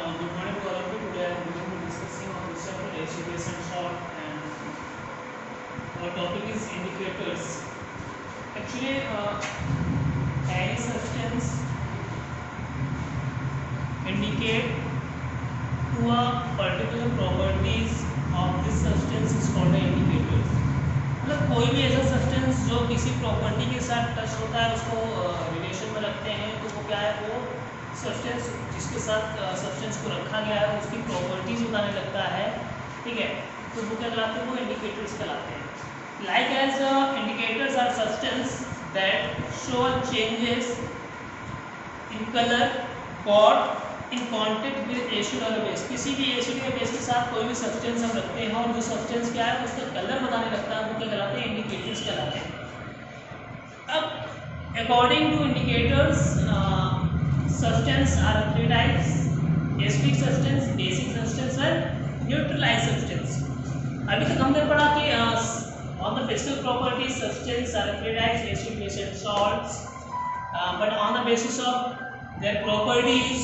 Good morning to all of you. Today I am going to be discussing on this chapter HTTPS and sort, and our topic is indicators. Actually, any substance indicate to a particular properties of this substance is called an indicators. मतलब कोई भी ऐसा substance जो किसी property के साथ touch होता है उसको रिलेशन में रखते हैं, तो वो क्या है, वो सब्सटेंस जिसके साथ सब्सटेंस को रखा गया है उसकी प्रॉपर्टीज बताने लगता है, ठीक है। तो वो क्या कहलाते हैं, वो इंडिकेटर्स कहलाते हैं। Like as indicators are substance that show changes in colour, caught, in contact with acid और बेस। किसी भी एसिड या बेस के साथ कोई भी सब्सटेंस हम रखते हैं और जो सब्सटेंस क्या है उसका कलर बताने लगता है, वो क्या कहलाते हैं, इंडिकेटर्स कहलाते हैं। अब according to indicators substance are three types: acidic substance, basic substance और न्यूट्रलाइज सब्सटेंस। अभी तक हमने पढ़ा कि on the physical properties substance are three types: acid, base and salts. But on the basis of their properties,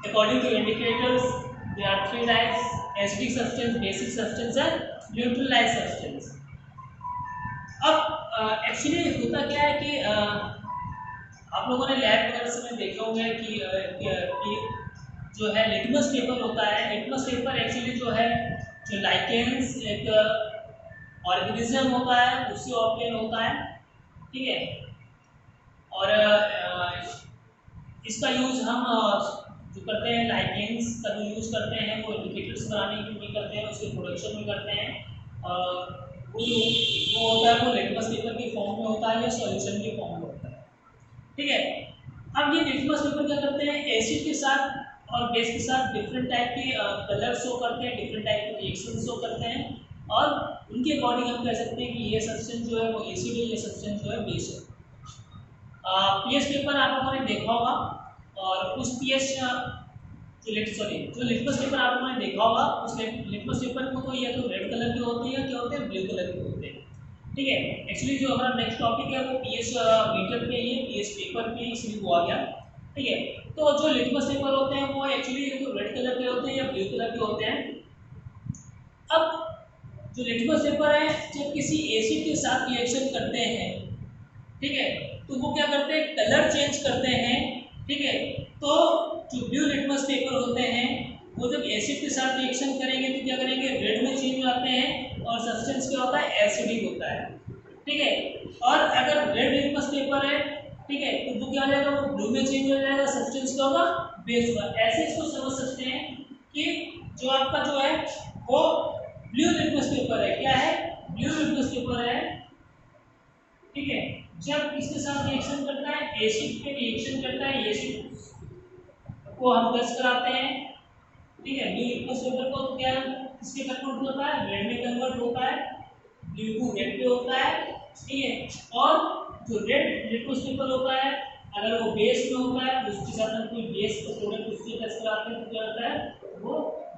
according to indicators, there are three types: acidic substance, basic substance and neutralized substance. अब actually होता क्या है कि आप लोगों ने lab वगैरह में देखा होगा कि जो है लिटमस पेपर होता है। लिटमस पेपर एक्चुअली जो है, जो लाइकेंस एक ऑर्गेनिज्म होता है उससे ऑब्टेन होता है, ठीक है। और इसका यूज़ हम जो करते हैं, लाइकेंस का जो यूज़ करते हैं वो इंडिकेटर्स बनाने के लिए करते हैं, उसके प्रोडक्शन में करते हैं। वो होता है, वो लिटमस पेपर के फॉर्म में होता है या सॉल्यूशन के फॉर्म में होता है, ठीक है। अब ये लिटमस पेपर क्या करते हैं, एसिड के साथ और बेस के साथ डिफरेंट टाइप के कलर शो करते हैं, डिफरेंट टाइप के रिएक्शन शो करते हैं, और उनके अकॉर्डिंग हम कह सकते हैं कि ये सब्सटेंस जो है वो एसिड है, ये सब्सटेंस जो है बेस है। पीएच पेपर आप लोगों ने देखा होगा, और उस पीएच जो लिटमस पेपर आप लोगों ने देखा होगा, उस लिटमस पेपर को तो या तो रेड कलर के होते हैं या क्या होते हैं, ब्लू कलर के होते हैं, ठीक है। एक्चुअली जो हमारा नेक्स्ट टॉपिक है वो पीएच मीटर पे ही है, पीएच पेपर पे इसलिए वो आ गया, ठीक है। तो जो लिटमस पेपर होते हैं वो एक्चुअली या तो रेड कलर के होते हैं या ब्लू कलर के होते हैं। अब जो लिटमस पेपर है, जब किसी एसिड के साथ रिएक्शन करते हैं, ठीक है, तो वो क्या करते हैं, कलर चेंज करते हैं, ठीक है। तो जो ब्लू लिटमस पेपर होते हैं वो जब एसिड के साथ रिएक्शन करेंगे तो क्या करेंगे, रेड में चेंज हो जाते हैं और सब्सटेंस क्या होता है, एसिडिक होता है, ठीक है। और अगर रेड लिटमस पेपर है, ठीक है, तो वो क्या हो जाएगा, वो ब्लू में चेंज हो जाएगा, सब्सटेंस क्या होगा, बेस होगा। ऐसे इसको समझ सकते हैं कि जो आपका जो है वो ब्लू लिटमस पेपर है, क्या है, ब्लू लिटमस पेपर है, ठीक है। जब इसके साथ रिएक्शन करता है, एसिड पे रिएक्शन करता है, एसिड को हम प्लस कराते हैं, ठीक है, ब्लू लिटमस पेपर को, तो क्या किसके कन्वर्ट होता है, रेड में कन्वर्ट होता है, ब्लू को रेड पे होता है, ठीक है। और जो रेड लिटमस पेपर होता है, अगर वो बेस में होता है, उसके साथ हम कोई बेस को प्रोडक्ट उससे प्लस कराते हैं, तो क्या होता है, वो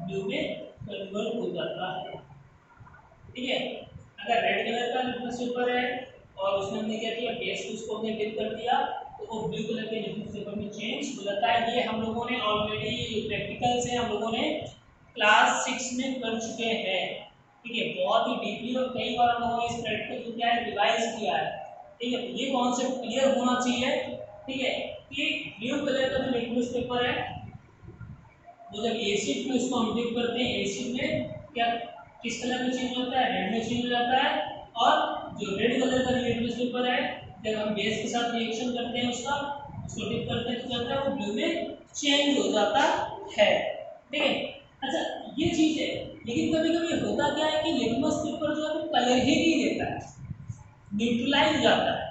ब्लू में कन्वर्ट हो जाता है, ठीक है। अगर रेड कलर का लिटमस पेपर है और उसमें हमने क्या किया, बेस को उसको हमने डिप कर दिया, तो वो ब्लू कलर के लिटमस पेपर में चेंज हो जाता है। ये हम लोगों ने ऑलरेडी प्रैक्टिकल से हम लोगों ने क्लास 6 में कर चुके हैं, ठीक है, बहुत ही डीपली, और कई बार हम लोगों ने इस प्रैक्टिकल को क्या है, रिवाइज किया है, ठीक है। ये कॉन्सेप्ट क्लियर होना चाहिए, ठीक है, कि ब्लू कलर का जो लिटमस पेपर है वो जब एसिड में उसको हम डिप करते हैं, एसिड में क्या किस कलर में चेंज होता है, रेड में चेंज हो जाता है। और जो रेड कलर का लिटमस पेपर है, जब हम बेस के साथ रिएक्शन करते हैं उसको डिप करते हैं, तो क्या होता है, वो ब्लू में चेंज हो जाता है, ठीक है। अच्छा, ये चीज़ है, लेकिन कभी कभी होता क्या है कि लिटमस पेपर जो है वो कलर ही नहीं देता है, न्यूट्रलाइज हो जाता है,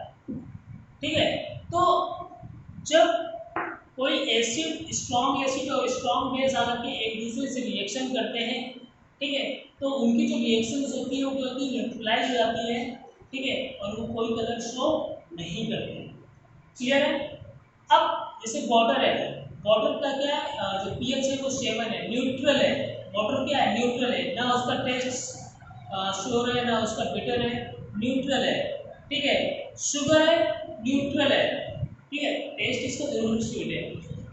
ठीक है। तो जब कोई एसिड, स्ट्रॉन्ग एसिड और स्ट्रॉन्ग बेस आकर के एक दूसरे से रिएक्शन करते हैं, ठीक है, तो उनकी जो रिएक्शंस होती है वो क्या होती है, न्यूट्रलाइज हो जाती है, ठीक है, और वो कोई कलर शो नहीं करते। क्लियर है। अब जैसे वाटर है, वाटर का क्या है, जो पीएच है वो 7 है, न्यूट्रल है। वाटर क्या है, न्यूट्रल है, ना उसका टेस्ट श्योर है ना उसका बिटर है, न्यूट्रल है, ठीक है। शुगर है, न्यूट्रल है, ठीक है, टेस्ट इसका जरूर स्वीट है।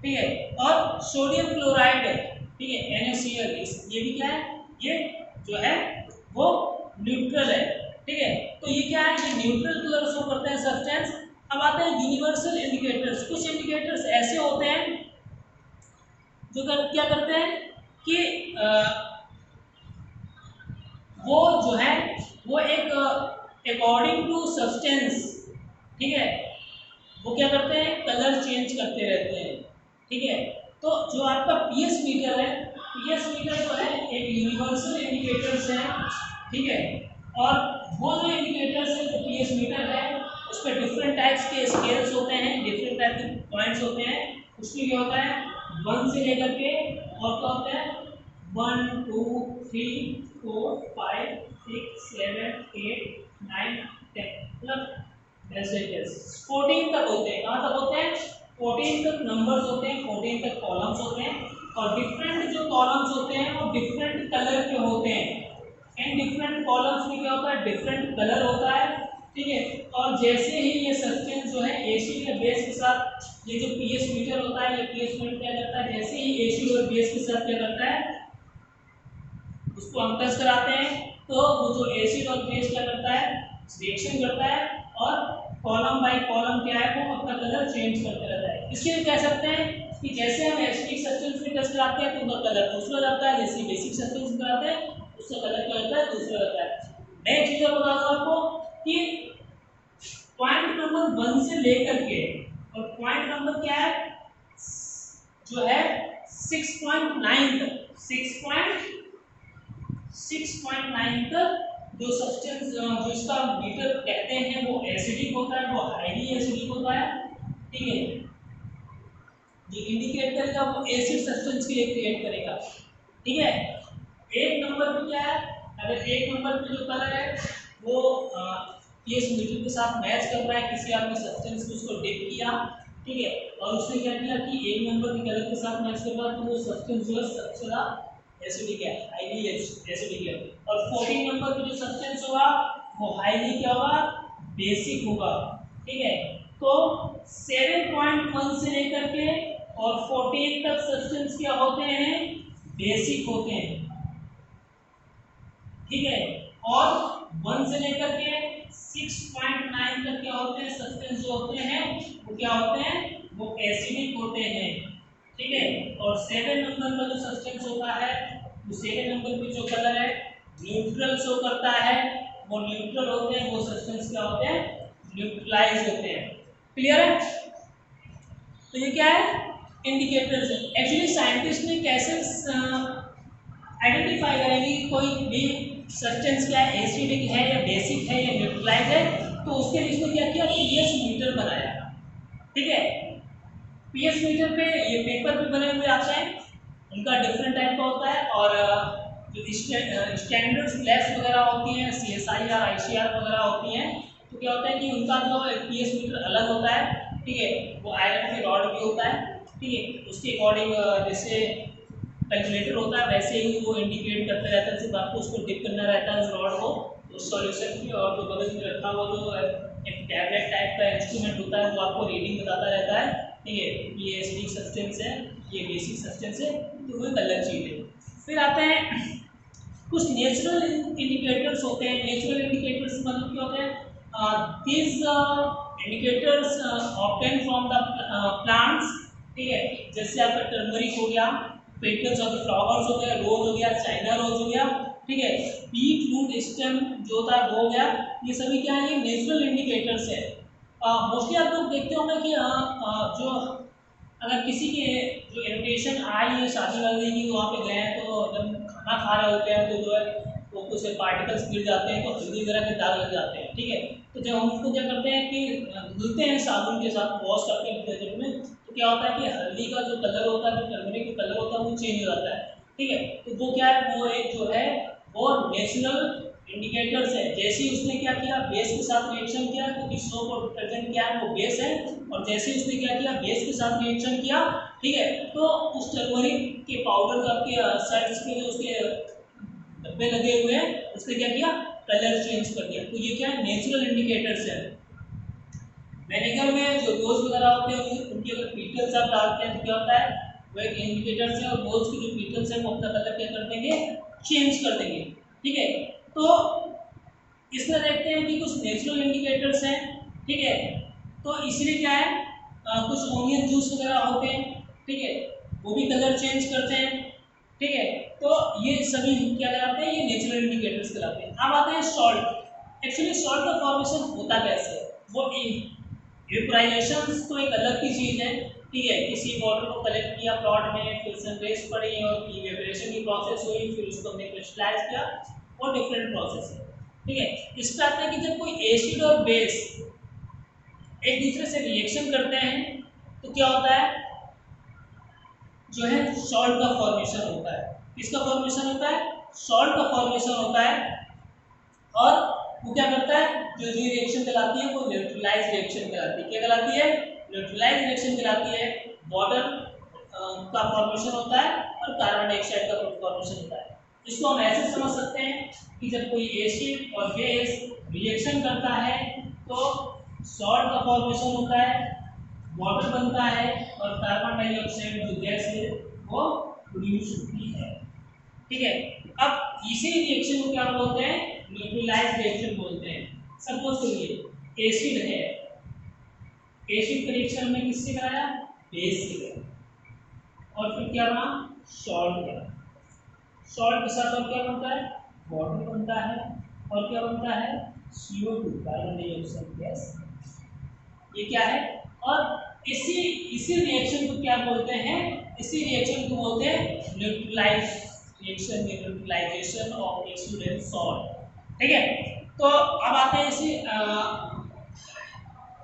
ठीक है। और सोडियम क्लोराइड, ठीक है, NaCl, ये भी क्या है, ये जो है वो न्यूट्रल है, ठीक है। तो ये क्या है, ये न्यूट्रल कलर शो करते हैं सब्सटेंस। अब आते हैं यूनिवर्सल इंडिकेटर्स। कुछ इंडिकेटर्स ऐसे होते हैं जो क्या करते हैं कि वो जो है वो एक अकॉर्डिंग टू सब्सटेंस, ठीक है, वो क्या करते हैं, कलर चेंज करते रहते हैं, ठीक है। तो जो आपका पीएस मीटर है, पीएस मीटर जो है एक यूनिवर्सल इंडिकेटर्स है, ठीक है। और वो जो इंडिकेटर्स है, जो पीएस मीटर है, उस पर डिफरेंट टाइप्स के स्केल्स होते हैं, डिफरेंट टाइप के पॉइंट्स होते हैं। उसमें क्या होता है, 1 से लेकर के और क्या होता है 1 2 3 4 5 6 7 8 9 10, मतलब ऐसे 14 तक होते हैं। कहाँ तक होते हैं, 14 तक नंबर्स होते हैं, 14 तक कॉलम्स होते हैं। और डिफरेंट जो कॉलम्स होते हैं वो डिफरेंट कलर के होते हैं। इन डिफरेंट कॉलम्स में क्या होता है, डिफरेंट कलर होता है, ठीक है। और जैसे ही ये सब्सटेंस जो है एसिड या बेस के साथ, ये जो पीएच मीटर होता है, ये पीएच मीटर क्या करता है, जैसे ही एसिड और बेस के साथ क्या करता है, उसको हम टच कराते हैं, तो वो जो एसिड और बेस क्या करता है, रिएक्शन करता है, और कॉलम बाय कॉलम क्या है, वो अपना कलर चेंज करते रहता है। इसलिए कह सकते हैं कि जैसे हम एसिडिक सब्सटेंस में टच कराते हैं तो उसका कलर दूसरा जाता है, जैसे बेसिक सब्सटेंस में कराते हैं उसका कलर क्या होता है, दूसरा होता है। मैं चीज़ बता दूं आपको कि पॉइंट नंबर 1 से लेकर के, और पॉइंट नंबर क्या है, जो है 6.9 तक, 6.9 तक जो सब्सटेंस, जो इसका मीटर कहते हैं, वो एसिडिक होता है, वो हाईली एसिडिक होता है, ठीक है। ये इंडिकेट करेगा, वो एसिड सब्सटेंस के लिए क्रिएट करेगा, ठीक है। एक नंबर पे क्या है, अगर एक नंबर पे जो कलर है वो पीएच मीटर के साथ मैच कर रहा है, किसी आपने सब्सटेंस को उसको डिप किया, ठीक है, और उसने क्या किया कि एक नंबर के कलर के साथ मैच कर रहा है, तो वो सब्सटेंस जो है सबसे ज़्यादा एसिडिक है, हाईली एसिडिक है। और 14 नंबर पे जो सब्सटेंस होगा वो हाईली क्या होगा, बेसिक होगा, ठीक है। तो 7.1 से लेकर के और 14 तक सब्सटेंस क्या होते हैं, बेसिक होते हैं, ठीक है। और 1 से लेकर के 6.9 तक क्या होते हैं, सब्सटेंस जो होते हैं वो क्या होते हैं, वो एसिडिक होते हैं, ठीक है। और 7 नंबर का जो सब्सटेंस होता है, वो 7 नंबर पे जो कलर है न्यूट्रल शो करता है, वो न्यूट्रल होते हैं, वो सब्सटेंस क्या होते हैं, न्यूट्रलाइज होते हैं। क्लियर है। तो ये क्या है, इंडिकेटर्स है। एक्चुअली साइंटिस्ट ने कैसे आइडेंटिफाई करेंगे कि कोई भी सब्सटेंस क्या है, एसिडिक है या बेसिक है या न्यूट्रलाइज है, तो उसके लिए इसने क्या किया, पीएच मीटर बनाया, ठीक है। पीएच मीटर पे ये पेपर पे बने हुए आते हैं, उनका डिफरेंट टाइप का होता है। और जो स्टैंडर्ड स्लैब्स वगैरह होती हैं, CSIR ICR वगैरह होती हैं, तो क्या होता है कि उनका जो पीएच मीटर अलग होता है, ठीक है। वो आयरन के रॉड भी होता है, ठीक है। उसके अकॉर्डिंग जैसे कैलकुलेटर होता है वैसे ही वो इंडिकेट करते रहता है, सिर्फ आपको उसको डिप करना रहता है उस रॉड को उस सॉल्यूशन की, और जो बगल में रखा हुआ जो एक टैबलेट टाइप का इंस्ट्रूमेंट होता है वो आपको रीडिंग बताता रहता है, ठीक है। ये एसिडिक सब्सटेंस है, ये बेसिक सब्सटेंस है, तो वो एक अलग चीज़ है। फिर आते हैं कुछ नेचुरल इंडिकेटर्स होते हैं। नेचुरल इंडिकेटर्स मतलब क्या होते हैं, these indicators obtained from the plants, ठीक है। जैसे आपका टर्मरिक हो गया, पेटल्स ऑफ द फ्लावर्स हो गया, रोज हो गया, चाइना रोज हो गया, ठीक है। पीक रूट स्टेम जो होता है वो हो गया, ये सभी क्या है, ये नेचुरल इंडिकेटर्स है। मोस्टली आप लोग देखते होंगे कि जो अगर किसी के जो इन्विटेशन आई है शादी वादी की, वहाँ पे गए हैं, तो जब खाना खा रहे होते हैं तो जो है वो कुछ पार्टिकल्स गिर जाते हैं, तो हल्दी वगैरह के दाग लग जाते हैं, ठीक है। तो जब हम उसको क्या करते हैं कि धुलते हैं साबुन के साथ, वॉश करते हैं डिटर्जेंट में, तो क्या होता है कि हल्दी का जो कलर होता है, जो टर्मरिक का कलर होता है, वो चेंज हो जाता है, ठीक है। तो वो क्या है, वो एक जो है वो नेचुरल इंडिकेटर्स है। जैसे ही उसने क्या किया, बेस के साथ रिएक्शन किया, क्योंकि सोप और डिटर्जेंट क्या है, वो बेस है, और जैसे ही उसने क्या किया, बेस के साथ रिएक्शन किया, ठीक है, तो उस टर्मरिक के पाउडर का आपके साइड्स के जो उसके डब्बे लगे हुए हैं, उसने क्या किया, कलर चेंज कर दिया। तो ये क्या है, नेचुरल इंडिकेटर्स है। विनेगर में जो रोज वगैरह होते हैं उनके अगर पीटल्स आप डालते हैं तो क्या होता है, वो एक इंडिकेटर से, और रोज की जो पीटल्स है वो अपना कलर क्या कर देंगे, चेंज कर देंगे। ठीक है, तो इसमें देखते हैं कि कुछ नेचुरल इंडिकेटर्स हैं। ठीक है, तो इसलिए क्या है, कुछ ऑनियन जूस वगैरह होते हैं, ठीक है, वो भी कलर चेंज करते हैं। ठीक है, तो ये सभी क्या कहलाते हैं, ये नेचुरल इंडिकेटर्स कहलाते हैं। अब आते हैं सॉल्ट। एक्चुअली सॉल्ट का फॉर्मेशन होता कैसे है, वो वेपराइजेशन तो एक अलग की चीज़ है। ठीक है, किसी वाटर को कलेक्ट किया प्लॉट में, फिर सनरेज पड़ी और इवेपोरेशन की प्रोसेस हुई, फिर उसको हमने क्रिस्टलाइज किया, वो डिफरेंट प्रोसेस है। ठीक है, इस पर आता है कि जब कोई एसिड और बेस एक दूसरे से रिएक्शन करते हैं तो क्या होता है, जो है सॉल्ट का फॉर्मेशन होता है। किसका फॉर्मेशन होता है, सॉल्ट का फॉर्मेशन होता है। और वो क्या करता है, जो जो रिएक्शन कहलाती है वो न्यूट्रलाइज रिएक्शन कहलाती है। क्या कहलाती है, न्यूट्रलाइज रिएक्शन कहलाती है। वाटर का फॉर्मेशन होता है और कार्बन डाइऑक्साइड का फॉर्मेशन होता है। इसको हम ऐसे समझ सकते हैं कि जब कोई एसिड और बेस रिएक्शन करता है तो सॉल्ट का फॉर्मेशन होता है, वाटर बनता है और कार्बन डाइऑक्साइड जो गैस है वो प्रोड्यूस होती है। ठीक है, अब इसी रिएक्शन को क्या बोलते हैं, न्यूट्रलाइज रिएक्शन बोलते हैं। सपोज करिए एसिड है, एसिड का रिएक्शन हमने किससे कराया, बेस से कराया, और फिर क्या बना, सॉल्ट बना। सॉल्ट के साथ और क्या बनता है, वाटर बनता है, और क्या बनता है, CO2 कार्बन डाइऑक्साइड गैस। ये क्या है, और इसी रिएक्शन को क्या बोलते हैं, इसी रिएक्शन को बोलते हैं neutralize reaction, neutralization of acid and salt. ठीक है, तो अब आते हैं इसी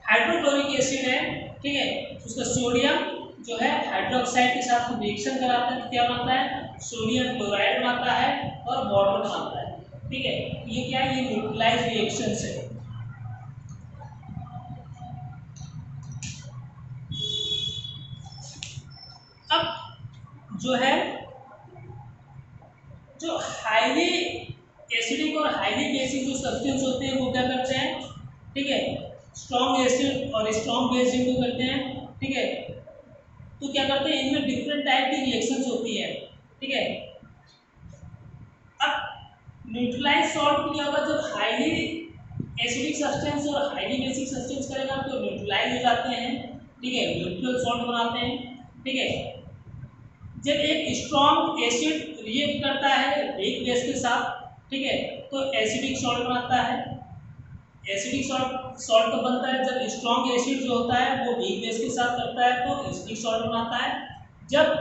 हाइड्रोक्लोरिक एसिड है। ठीक है, उसका सोडियम जो है हाइड्रोक्साइड के साथ रिएक्शन कराता है तो क्या बनता है, सोडियम क्लोराइड बनता है और वाटर बनता है। ठीक है, ये क्या है, ये न्यूट्रलाइज रिएक्शन है। अब जो है, जो हाईली एसिडिक और हाईली बेसिक जो सब्सटेंस होते हैं वो क्या करते हैं, ठीक है, स्ट्रॉन्ग एसिड और स्ट्रॉन्ग बेस जिनको करते हैं। ठीक है, तो क्या करते हैं, इनमें डिफरेंट टाइप की रिएक्शंस होती है। ठीक है, अब न्यूट्रलाइज सॉल्ट में क्या होगा, जब हाईली एसिडिक सब्सटेंस और हाईली बेसिक सब्सटेंस करेगा तो न्यूट्रलाइज हो जाते हैं। ठीक है, न्यूट्रल सॉल्ट बनाते हैं। ठीक है, जब एक स्ट्रॉन्ग एसिड रिएक्ट करता है वीक बेस के साथ, ठीक है, तो एसिडिक सॉल्ट बनाता है। एसिडिक सॉल्ट तो बनता है जब स्ट्रॉन्ग एसिड जो होता है वो वीक बेस के साथ करता है तो एसिडिक सॉल्ट बनाता है। जब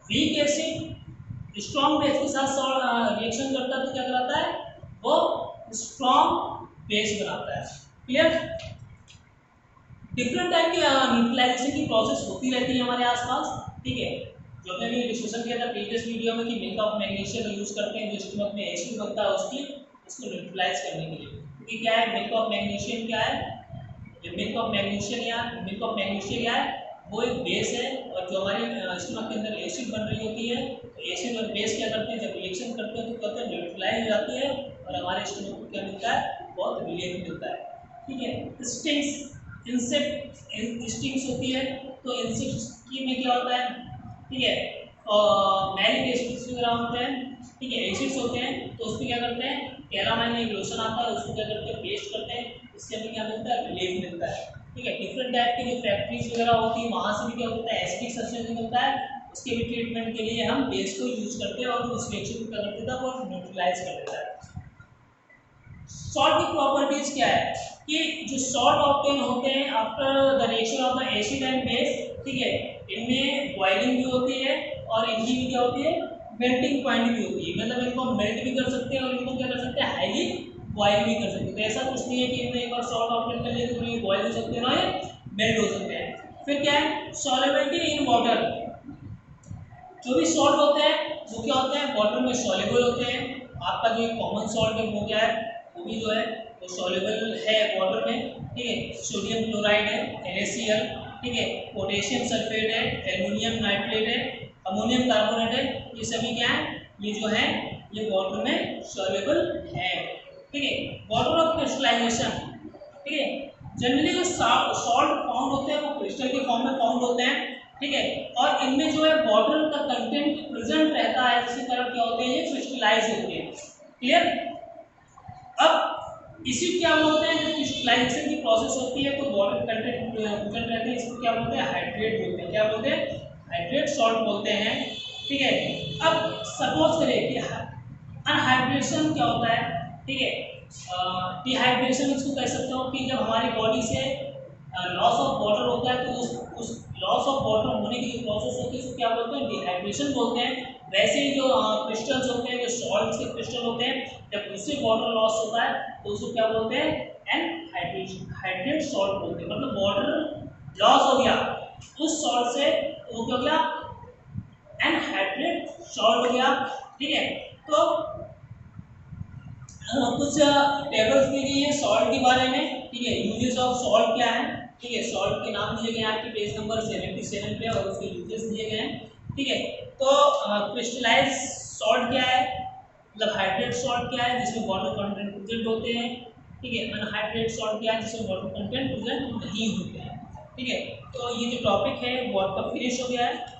वीक एसिड स्ट्रॉन्ग बेस के साथ रिएक्शन करता है तो क्या कराता है, वो स्ट्रॉन्ग बेस बनाता है। क्लियर, डिफरेंट टाइप की न्यूट्रलाइजेशन की प्रोसेस होती रहती है हमारे आसपास। ठीक है, जो हमने भी डिस्कशन किया था प्रीवियस वीडियो में कि मिल्क ऑफ मैग्नीशियम यूज करते हैं जो स्टमक में एसिड बनता है उसको न्यूट्रलाइज करने के लिए। क्योंकि क्या है, मिल्क ऑफ मैग्नीशियम क्या है, जो मिल्क ऑफ मैग्नीशियम क्या है, वो एक बेस है और जो हमारी स्टमक के अंदर एसिड बन रही होती है तो एसिड और बेस क्या करते हैं, जब रिएक्शन करते हैं तो कहते हैं न्यूट्रलाइज हो जाती है और हमारे स्टमक को क्या मिलता है, बहुत रिलीफ मिलता है। ठीक है, स्टिंग्स स्टिंग्स होती है तो इंसेक्ट्स की में क्या होता है, ठीक है, और मैलिक एसिड्स वगैरह होते हैं। ठीक है, एसिड्स होते हैं तो उस पर क्या करते हैं, कैरामाइन एक लोशन आता है उसको क्या करते हैं, पेस्ट करते हैं, इससे हमें क्या मिलता है, रिलीफ मिलता है। ठीक है, डिफरेंट टाइप की जो फैक्ट्रीज वगैरह होती है वहाँ से भी क्या होता है, एसिडिक सब्सटेंस निकलता है, उसके भी ट्रीटमेंट के लिए हम बेस को यूज करते हैं और उस रिएक्शन को क्या कर देता है, वो न्यूट्रलाइज कर देता है। सॉल्ट की प्रॉपर्टीज क्या है कि जो सॉल्ट ऑब्टेन होते हैं after the reaction of the acid and base, ठीक है, इनमें बॉइलिंग भी होती है और इनकी भी क्या होती है, मेल्टिंग पॉइंट भी होती है। मतलब इनको मेल्ट भी कर सकते हैं और इनको क्या कर सकते हैं, हाईली बॉयल भी कर सकते हैं। तो ऐसा कुछ नहीं है कि इनमें एक बार सॉल्ट ऑब्टेन कर लिए तो ये बॉयल हो सकते हैं ना, ये मेल्ट हो सकते हैं। फिर क्या है, सॉल्युबिलिटी इन वाटर, जो भी सॉल्ट होते हैं वो क्या होते हैं, वाटर में सॉल्युबल होते हैं। आपका जो कॉमन सॉल्ट है वो क्या है, वो भी जो है वो सॉल्युबल है वाटर में। ठीक है, सोडियम क्लोराइड है NaCl, ठीक है, पोटेशियम सल्फेट है, एल्युमिनियम नाइट्रेट है, अमोनियम कार्बोनेट है, ये सभी क्या है, ये जो है ये वाटर में सॉल्युबल है। ठीक है, वाटर ऑफ क्रिस्टलाइजेशन, ठीक है, जनरली जो सॉल्ट फाउंड होते हैं वो क्रिस्टल के फॉर्म में फाउंड होते हैं, ठीक है, और इनमें जो है वाटर का कंटेंट प्रेजेंट रहता है, जिसके कारण क्या होते हैं, ये क्रिस्टलाइज होते हैं। क्लियर। अब इसी क्या बोलते हैं, जब क्रिस्टलाइजेशन की प्रोसेस होती है तो वाटर कंटेंट प्रेजेंट रहते हैं, इसको क्या बोलते हैं, हाइड्रेट बोलते हैं। क्या बोलते हैं, हाइड्रेट सॉल्ट बोलते हैं, ठीक है। अब सपोज करें कि अनहाइड्रेशन क्या होता है, ठीक है, डिहाइड्रेशन इसको कह सकते हो कि जब हमारी बॉडी से लॉस ऑफ वाटर होता है तो उस लॉस ऑफ वाटर होने की जो प्रोसेस होती है उसको क्या बोलते हैं, डिहाइड्रेशन बोलते हैं। वैसे ही जो क्रिस्टल्स होते हैं, जो सॉल्ट्स के क्रिस्टल होते हैं, जब उससे वाटर लॉस होता है तो उसको क्या बोलते हैं, एनहाइड्रेशन, हाइड्रेट सॉल्ट बोलते हैं। मतलब वाटर लॉस हो गया उस सॉल्ट से, तो वो क्या हो गया, एनहाइड्रेट सॉल्ट हो गया, ठीक है। तो कुछ टेबल्स दी गई है सॉल्ट के बारे में, ठीक है, यूजेस ऑफ सॉल्ट क्या है, ठीक है, सॉल्ट के नाम दिए गए हैं आपके पेज नंबर 77 पे और उसके यूजेस दिए गए हैं, ठीक है। तो क्रिस्टलाइज सॉल्ट क्या है, मतलब हाइड्रेट सॉल्ट क्या है जिसमें वाटर कंटेंट प्रेजेंट होते हैं, ठीक है, अनहाइड्रेट सॉल्ट क्या है जिसमें वाटर कंटेंट प्रेजेंट नहीं होते हैं, ठीक है। तो ये जो टॉपिक है वो आपका फिनिश हो गया है।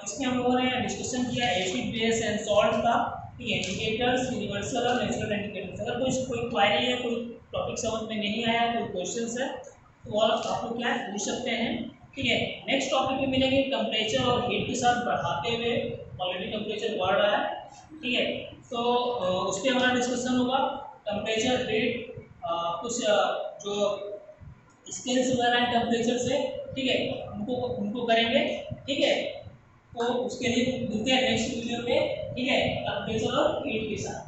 इसमें हम लोगों ने डिस्कशन किया एसिड बेस एंड सॉल्ट का, ठीक है, इंडिकेटर्स, यूनिवर्सल और नेचुरल इंडिकेटर्स। अगर कोई क्वारी है, कोई टॉपिक समझ में नहीं आया, कोई क्वेश्चंस है तो वो आप लोग क्या पूछ सकते हैं, ठीक है। नेक्स्ट टॉपिक में मिलेंगे टेम्परेचर और हीट के साथ बढ़ाते हुए, ऑलरेडी टेम्परेचर बढ़ रहा है, ठीक है, तो उस पर हमारा डिस्कशन होगा। टेम्परेचर, हीट, कुछ जो स्केल्स वगैरह हैं टेम्परेचर से, ठीक है, उनको करेंगे, ठीक है। तो उसके लिए मिलते हैं नेक्स्ट वीडियो पे, ठीक है, टेम्परेचर और हीट के साथ।